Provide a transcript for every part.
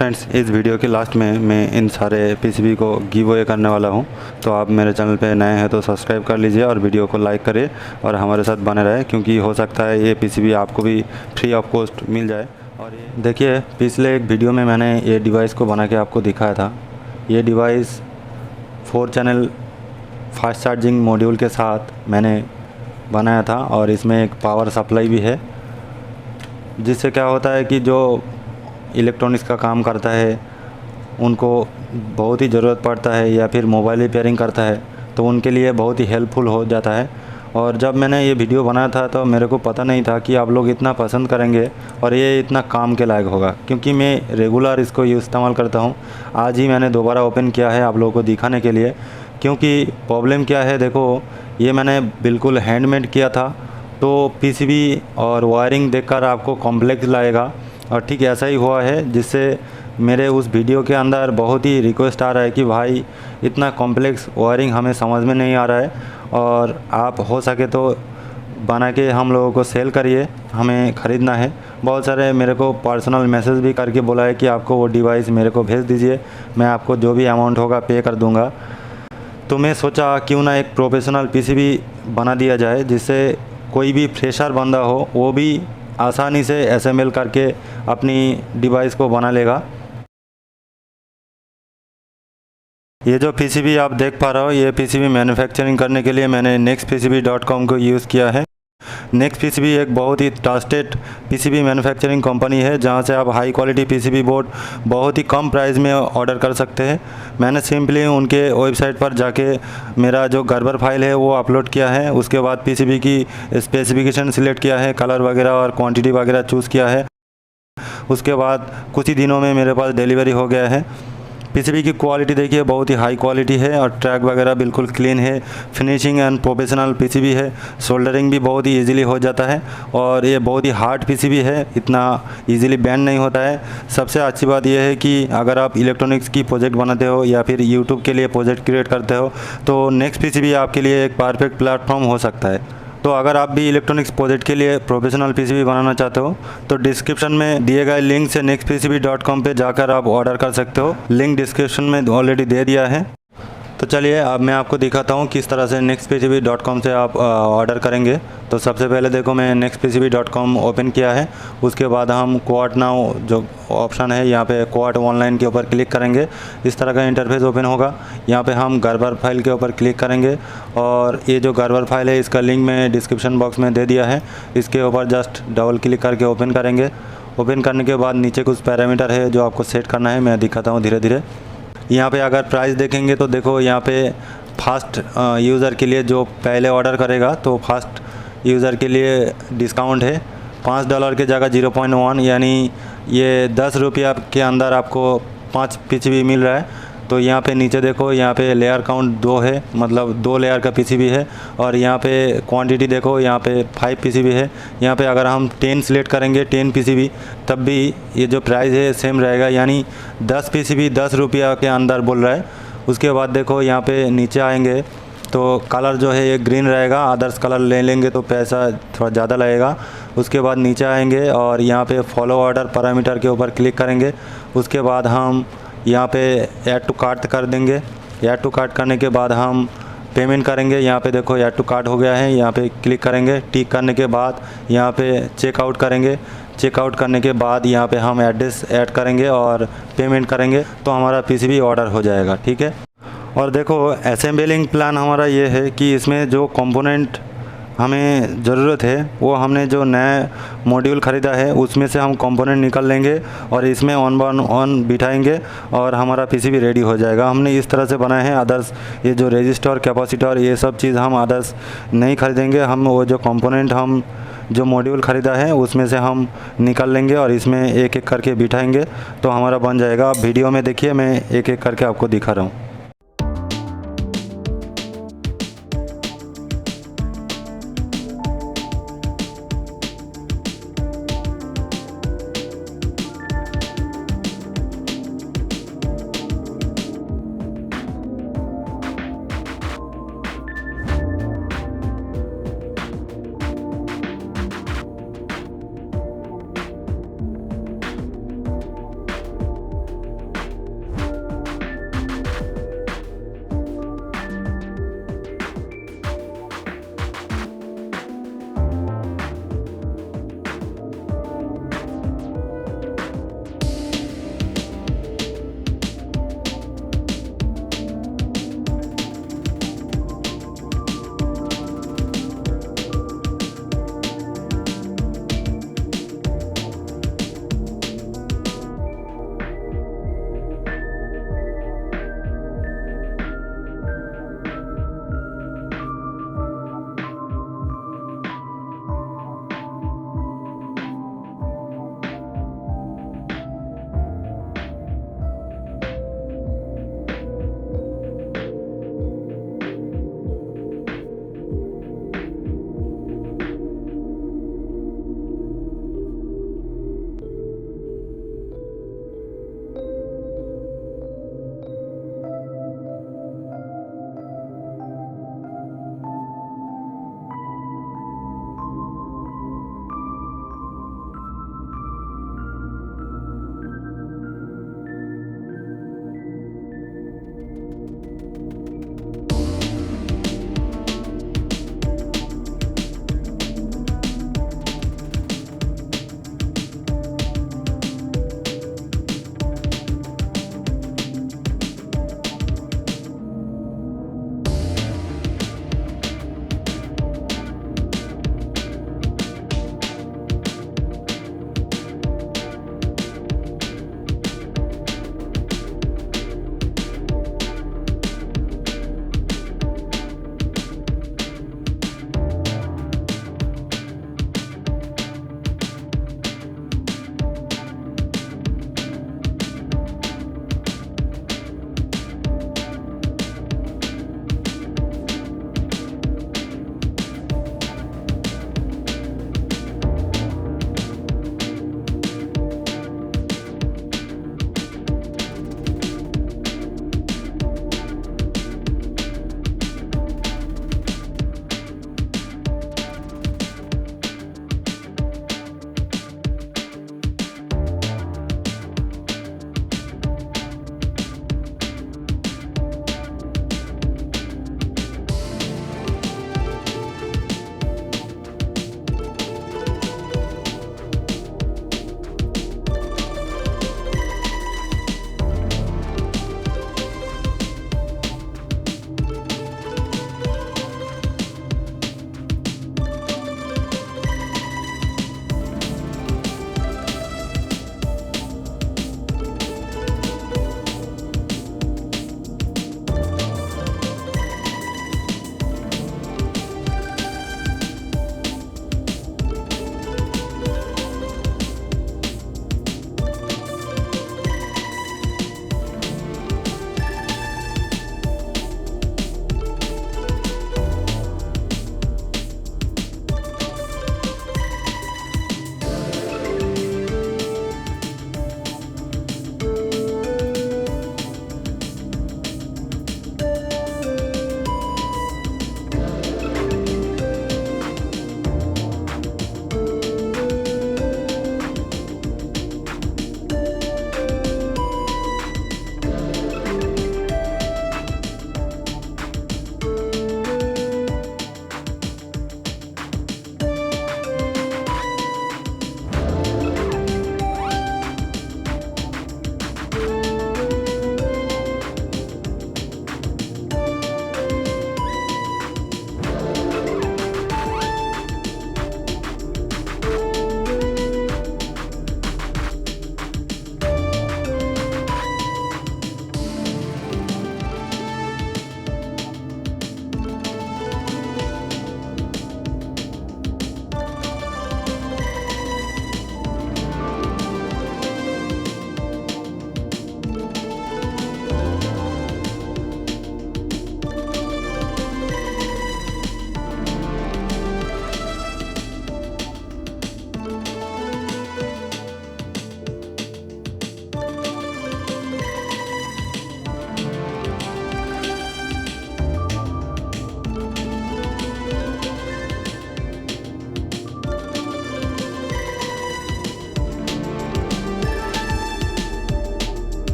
Friends, इस video के last में मैं इन सारे पीसीबी को गिव अवे करने वाला हूं। तो आप मेरे चैनल पे नए हैं तो सब्सक्राइब कर लीजिए और वीडियो को लाइक करिए और हमारे साथ बने रहे, क्योंकि हो सकता है ये पीसीबी आपको भी फ्री ऑफ कॉस्ट मिल जाए। और ये देखिए, पिछले एक वीडियो में मैंने ये डिवाइस को बना के आपको दिखाया था। ये device 4 channel fast charging module के साथ मैंने बनाया था और इसमें एक पावर सप्लाई भी है, जिससे क्या होता है कि जो इलेक्ट्रॉनिक्स का काम करता है उनको बहुत ही ज़रूरत पड़ता है, या फिर मोबाइल रिपेयरिंग करता है तो उनके लिए बहुत ही हेल्पफुल हो जाता है। और जब मैंने ये वीडियो बनाया था तो मेरे को पता नहीं था कि आप लोग इतना पसंद करेंगे और ये इतना काम के लायक होगा, क्योंकि मैं रेगुलर इसको इस्तेमाल करता हूँ। आज ही मैंने दोबारा ओपन किया है आप लोगों को दिखाने के लिए, क्योंकि प्रॉब्लम क्या है, देखो ये मैंने बिल्कुल हैंडमेड किया था तो पीसीबी और वायरिंग देखकर आपको कॉम्प्लेक्स लगेगा, और ठीक ऐसा ही हुआ है, जिससे मेरे उस वीडियो के अंदर बहुत ही रिक्वेस्ट आ रहा है कि भाई इतना कॉम्प्लेक्स वायरिंग हमें समझ में नहीं आ रहा है और आप हो सके तो बना के हम लोगों को सेल करिए, हमें ख़रीदना है। बहुत सारे मेरे को पर्सनल मैसेज भी करके बोला है कि आपको वो डिवाइस मेरे को भेज दीजिए, मैं आपको जो भी अमाउंट होगा पे कर दूँगा। तो मैं सोचा क्यों ना एक प्रोफेशनल पीसीबी बना दिया जाए, जिससे कोई भी फ्रेशर बंदा हो वो भी आसानी से असेंबल करके अपनी डिवाइस को बना लेगा। ये जो पीसीबी आप देख पा रहे हो, ये पीसीबी मैन्युफैक्चरिंग करने के लिए मैंने NextPCB.com को यूज़ किया है। NextPCB एक बहुत ही ट्रस्टेड पीसीबी मैन्युफैक्चरिंग कंपनी है, जहां से आप हाई क्वालिटी पीसीबी बोर्ड बहुत ही कम प्राइस में ऑर्डर कर सकते हैं। मैंने सिंपली उनके वेबसाइट पर जाके मेरा जो गर्बर फाइल है वो अपलोड किया है, उसके बाद पीसीबी की स्पेसिफिकेशन सिलेक्ट किया है, कलर वगैरह और क्वांटिटी वगैरह चूज़ किया है। उसके बाद कुछ ही दिनों में मेरे पास डिलीवरी हो गया है। पीसीबी की क्वालिटी देखिए, बहुत ही हाई क्वालिटी है और ट्रैक वगैरह बिल्कुल क्लीन है। फिनिशिंग एंड प्रोफेशनल पीसीबी है, सोल्डरिंग भी बहुत ही इजीली हो जाता है और ये बहुत ही हार्ड पीसीबी है, इतना इजीली बैंड नहीं होता है। सबसे अच्छी बात यह है कि अगर आप इलेक्ट्रॉनिक्स की प्रोजेक्ट बनाते हो या फिर यूट्यूब के लिए प्रोजेक्ट क्रिएट करते हो तो NextPCB आपके लिए एक परफेक्ट प्लेटफॉर्म हो सकता है। तो अगर आप भी इलेक्ट्रॉनिक्स प्रोजेक्ट के लिए प्रोफेशनल पीसीबी बनाना चाहते हो तो डिस्क्रिप्शन में दिए गए लिंक से NextPCB.com पे जाकर आप ऑर्डर कर सकते हो। लिंक डिस्क्रिप्शन में ऑलरेडी दे दिया है। तो चलिए अब मैं आपको दिखाता हूँ किस तरह से NextPCB.com से आप ऑर्डर करेंगे। तो सबसे पहले देखो, मैं NextPCB.com ओपन किया है। उसके बाद हम क्वार्ट नाउ जो ऑप्शन है, यहाँ पे क्वार्ट ऑनलाइन के ऊपर क्लिक करेंगे। इस तरह का इंटरफेस ओपन होगा। यहाँ पे हम गर्बर फाइल के ऊपर क्लिक करेंगे और ये जो गर्बर फाइल है इसका लिंक मैं डिस्क्रिप्शन बॉक्स में दे दिया है। इसके ऊपर जस्ट डबल क्लिक करके ओपन करेंगे। ओपन करने के बाद नीचे कुछ पैरामीटर है जो आपको सेट करना है, मैं दिखाता हूँ धीरे धीरे। यहाँ पे अगर प्राइस देखेंगे तो देखो, यहाँ पे फास्ट यूज़र के लिए जो पहले ऑर्डर करेगा तो फास्ट यूज़र के लिए डिस्काउंट है $5 की जगह 0.1, यानी ये 10 रुपया के अंदर आपको 5 पीसीबी मिल रहा है। तो यहाँ पे नीचे देखो, यहाँ पे लेयर काउंट 2 है, मतलब 2 लेयर का पीसीबी है। और यहाँ पे क्वांटिटी देखो, यहाँ पे 5 पीसीबी है। यहाँ पे अगर हम 10 सिलेक्ट करेंगे 10 पीसीबी, तब भी ये जो प्राइस है सेम रहेगा, यानी 10 पीसीबी 10 रुपया के अंदर बोल रहा है। उसके बाद देखो, यहाँ पे नीचे आएंगे तो कलर जो है ये ग्रीन रहेगा, अदर्स कलर ले लेंगे तो पैसा थोड़ा ज़्यादा लगेगा। उसके बाद नीचे आएंगे और यहाँ पे फॉलो ऑर्डर पैरामीटर के ऊपर क्लिक करेंगे। उसके बाद हम यहाँ पे ऐड टू कार्ट कर देंगे। ऐड टू कार्ट करने के बाद हम पेमेंट करेंगे। यहाँ पे देखो ऐड टू कार्ट हो गया है, यहाँ पे क्लिक करेंगे। टिक करने के बाद यहाँ पे चेकआउट करेंगे। चेकआउट करने के बाद यहाँ पे हम एड्रेस ऐड करेंगे और पेमेंट करेंगे, तो हमारा पीसीबी ऑर्डर हो जाएगा। ठीक है। और देखो, असेंबलिंग प्लान हमारा ये है कि इसमें जो कंपोनेंट हमें ज़रूरत है वो हमने जो नया मॉड्यूल ख़रीदा है उसमें से हम कंपोनेंट निकाल लेंगे और इसमें ऑन बिठाएंगे और हमारा पीसीबी रेडी हो जाएगा। हमने इस तरह से बनाए हैं। अदर्स ये जो रजिस्टर, कैपेसिटर, ये सब चीज़ हम अदर्स नहीं खरीदेंगे। हम वो जो कंपोनेंट हम जो मॉड्यूल ख़रीदा है उसमें से हम निकाल लेंगे और इसमें एक एक करके बिठाएंगे तो हमारा बन जाएगा। आप वीडियो में देखिए, मैं एक एक करके आपको दिखा रहा हूँ।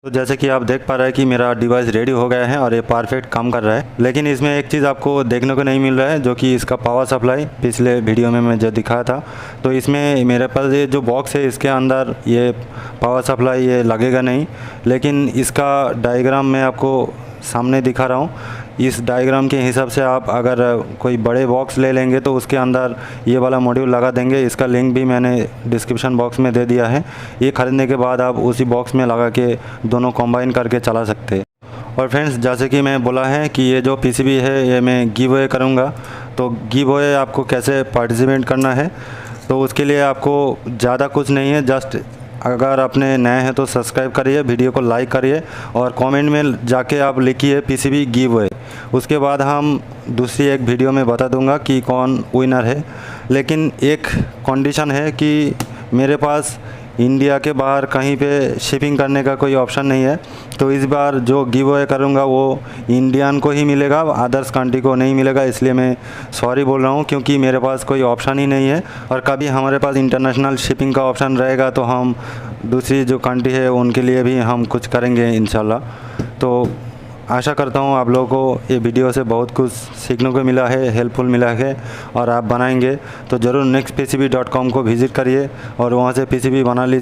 तो जैसे कि आप देख पा रहे हैं कि मेरा डिवाइस रेडी हो गया है और ये परफेक्ट काम कर रहा है। लेकिन इसमें एक चीज़ आपको देखने को नहीं मिल रहा है, जो कि इसका पावर सप्लाई पिछले वीडियो में मैं जो दिखाया था। तो इसमें मेरे पास ये जो बॉक्स है इसके अंदर ये पावर सप्लाई ये लगेगा नहीं, लेकिन इसका डायग्राम मैं आपको सामने दिखा रहा हूँ। इस डायग्राम के हिसाब से आप अगर कोई बड़े बॉक्स ले लेंगे तो उसके अंदर ये वाला मॉड्यूल लगा देंगे। इसका लिंक भी मैंने डिस्क्रिप्शन बॉक्स में दे दिया है। ये ख़रीदने के बाद आप उसी बॉक्स में लगा के दोनों कंबाइन करके चला सकते हैं। और फ्रेंड्स, जैसे कि मैं बोला है कि ये जो PCB है ये मैं गिव अवे करूँगा। तो गिव अवे आपको कैसे पार्टिसिपेट करना है, तो उसके लिए आपको ज़्यादा कुछ नहीं है। जस्ट अगर आपने नए हैं तो सब्सक्राइब करिए, वीडियो को लाइक करिए और कमेंट में जाके आप लिखिए PCB गिव अवे। उसके बाद हम दूसरी एक वीडियो में बता दूंगा कि कौन विनर है। लेकिन एक कंडीशन है कि मेरे पास इंडिया के बाहर कहीं पे शिपिंग करने का कोई ऑप्शन नहीं है। तो इस बार जो गिव अवे करूँगा वो इंडियन को ही मिलेगा, अदर्स कंट्री को नहीं मिलेगा। इसलिए मैं सॉरी बोल रहा हूँ, क्योंकि मेरे पास कोई ऑप्शन ही नहीं है। और कभी हमारे पास इंटरनेशनल शिपिंग का ऑप्शन रहेगा तो हम दूसरी जो कंट्री है उनके लिए भी हम कुछ करेंगे इंशाल्लाह। तो आशा करता हूँ आप लोगों को ये वीडियो से बहुत कुछ सीखने को मिला है, हेल्पफुल मिला है। और आप बनाएंगे तो ज़रूर NextPCB.com को विज़िट करिए और वहाँ से PCB बना लीजिए।